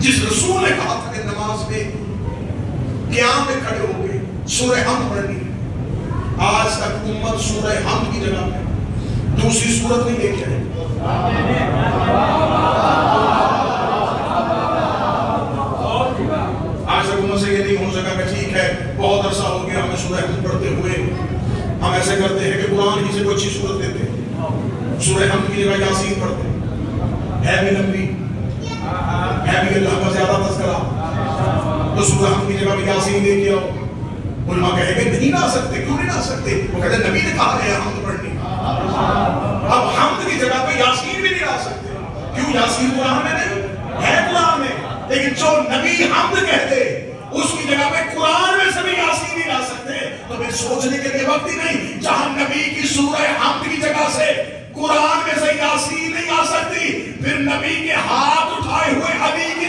جس رسول نے کہا تھا کہ نماز میں قیام میں کھڑے ہو کے سورہ حمد پڑھنی ہے، آج تک امت سورہ حمد کی جگہ پہ دوسری صورت نہیں لے کے آئی۔ آج تک امت سے یہ نہیں ہو سکا کہ ٹھیک ہے بہت عرصہ ہو گیا ہمیں سورہ حمد پڑھتے ہوئے، ہم ایسے کرتے ہیں کہ قرآن کی سے کوئی اچھی صورت دیتے ہیں، سورہ حمد کی جگہ یاسین پڑھتے ہیں، ہے بھی لمبی، ہے بھی اللہ کا زیادہ تذکرہ، تو سورہ حمد کی جگہ بھی یاسین دے کے آؤ۔ علماء کہے گے نہیں لا سکتے، کیوں نہیں لا سکتے؟ وہ کہتے ہیں نبی نے کہا ہے حمد پڑھنی، اب حمد کی جگہ پہ یاسین بھی نہیں لا سکتے، کیوں؟ یاسین قرآن میں نہیں ہے، قرآن میں، لیکن جو نبی حمد کہتے اس کی جگہ پہ قرآن میں سے بھی یاسین نہیں لا سکتے، تو پھر سوچنے کے لیے وقت ہی نہیں، جہاں نبی کی سورہ حمد کی جگہ سے قرآن میں سے یاسین نہیں آ سکتی، پھر نبی کے ہاتھ اٹھائے ہوئے علی کی